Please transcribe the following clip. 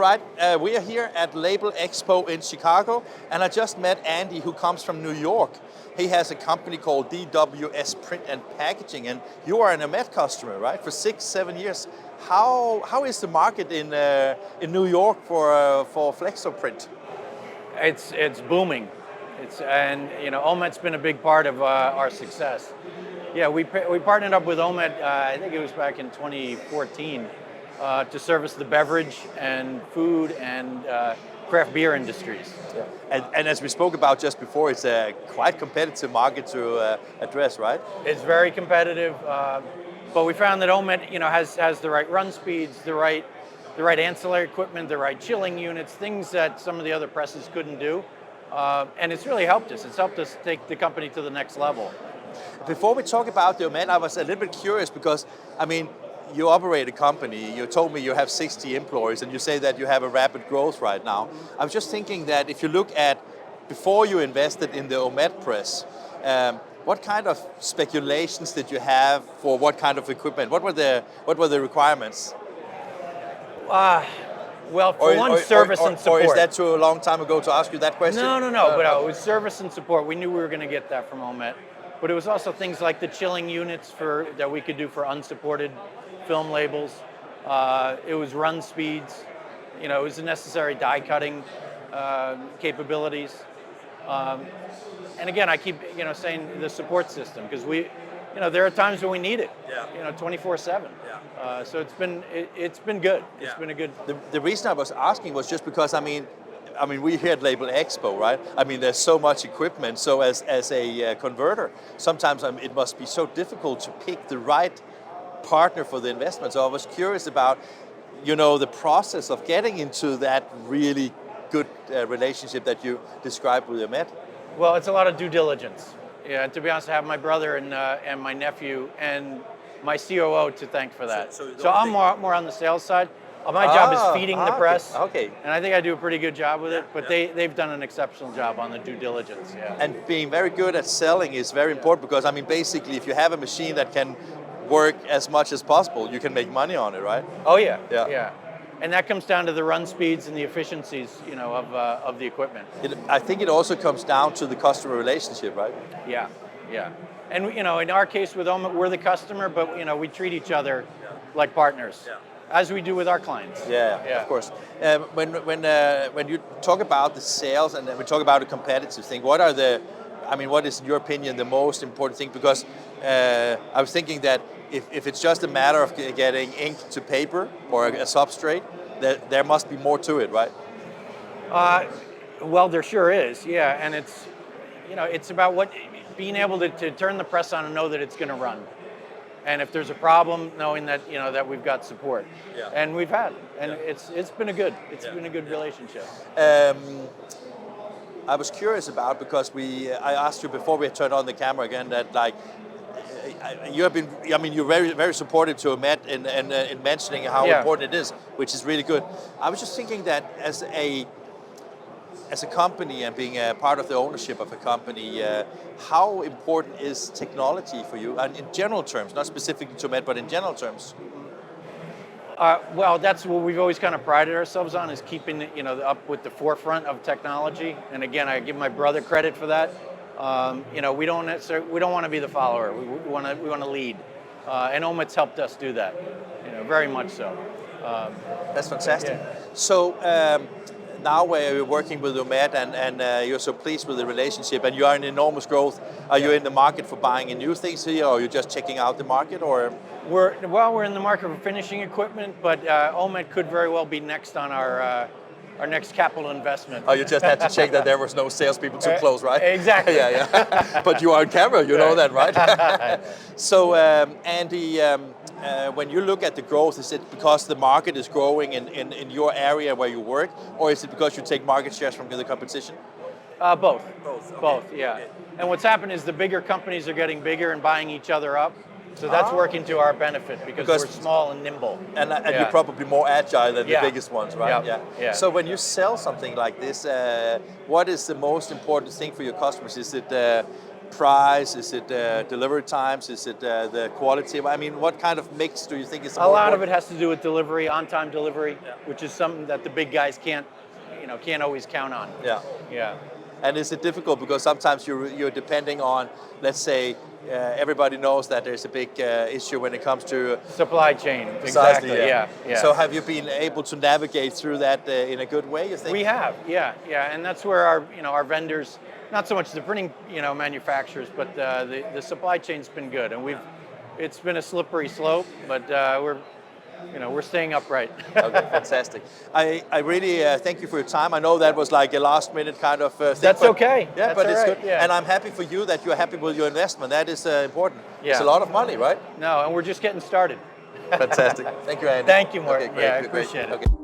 right, we are here at Label Expo in Chicago, and I just met Andy, who comes from New York. He has a company called DWS Print and Packaging, and you are an OMET customer, right, for 6-7 years. How is the market in New York for flexo print? It's booming. And OMET's been a big part of our success. Yeah, we partnered up with OMET. I think it was back in 2014 to service the beverage and food and craft beer industries. Yeah. And as we spoke about just before, it's a quite competitive market to address, right? It's very competitive, but we found that OMET, has the right run speeds, the right ancillary equipment, the right chilling units, things that some of the other presses couldn't do. And it's really helped us. It's helped us take the company to the next level. Before we talk about the OMET, I was a little bit curious because, you operate a company, you told me you have 60 employees, and you say that you have a rapid growth right now. I was just thinking that if you look at, before you invested in the OMET press, what kind of speculations did you have for what kind of equipment? What were the requirements? Well, for service and support. Or is that too a long time ago to ask you that question? No, but it was service and support. We knew we were going to get that from OMET. But it was also things like the chilling units that we could do for unsupported film labels. It was run speeds. It was the necessary die cutting capabilities. And again, I keep saying the support system, because there are times when we need it. 24/7. Yeah. So it's been good. Yeah. It's been a good. The reason I was asking was just because we're here at Label Expo, right? There's so much equipment. So as a converter, sometimes it must be so difficult to pick the right partner for the investment. So I was curious about, the process of getting into that really good relationship that you described with OMET. Well, it's a lot of due diligence. Yeah, and to be honest, I have my brother and my nephew and my COO to thank for that. So I'm more on the sales side. My job is feeding the press. Okay. And I think I do a pretty good job with it, but they've done an exceptional job on the due diligence. Yeah. And being very good at selling is very important, because basically if you have a machine that can work as much as possible, you can make money on it, right? Oh yeah. Yeah. And that comes down to the run speeds and the efficiencies, of the equipment. I think it also comes down to the customer relationship, right? Yeah. And in our case with OMET, we're the customer, but we treat each other like partners, as we do with our clients. Yeah. Of course. When you talk about the sales and then we talk about a competitive thing, what is in your opinion the most important thing? Because I was thinking that if it's just a matter of getting ink to paper or a substrate, there must be more to it, right? Well, there sure is, yeah. And it's about being able to turn the press on and know that it's going to run. And if there's a problem, knowing that that we've got support. Yeah. And we've had, and it's been a good relationship. I was curious about, because I asked you before we turned on the camera again, that you have been, you're very, very supportive to OMET in mentioning how important it is, which is really good. I was just thinking that as a company and being a part of the ownership of a company, how important is technology for you? And in general terms, not specifically to OMET, but in general terms. Well, that's what we've always kind of prided ourselves on, is keeping up with the forefront of technology. And again, I give my brother credit for that. We don't want to be the follower. We want to lead. And OMET's helped us do that. Very much so. That's fantastic. Yeah. So now we're working with OMET and you're so pleased with the relationship, and you are in enormous growth. Are you in the market for buying new things here, or are you just checking out the market, or? We're in the market for finishing equipment, but OMET could very well be next on our next capital investment. Oh, you just had to check that there was no salespeople too close, right? Exactly. Yeah. But you are on camera, you know that, right? So, Andy, when you look at the growth, is it because the market is growing in your area where you work, or is it because you take market shares from the competition? Both. Both. Okay. Both, yeah. Okay. And what's happened is the bigger companies are getting bigger and buying each other up. So that's working to our benefit because we're small and nimble. And you're probably more agile than the biggest ones, right? Yeah. So when you sell something like this, what is the most important thing for your customers? Is it price? Is it delivery times? Is it the quality? I mean, what kind of mix do you think is the A more lot of it important? has to do with delivery, on-time delivery, which is something that the big guys can't always count on. Yeah. Yeah. And is it difficult because sometimes you're depending on, let's say, everybody knows that there's a big issue when it comes to Supply chain. precisely, Exactly. Yeah. Yeah. So have you been able to navigate through that in a good way, you think? We have, yeah, and that's where our vendors, not so much the printing manufacturers, but the supply chain's been good, and it's been a slippery slope, but we're staying upright. Okay, fantastic. I really thank you for your time. I know that was like a last minute kind of thing. That's okay. Yeah, That's but all it's right, good. yeah. And I'm happy for you that you're happy with your investment. That is important. Yeah. It's a lot of money, right? No, and we're just getting started. Fantastic. Thank you, Andy. Thank you, Mark. Okay, great, Yeah, I great. appreciate it. Okay.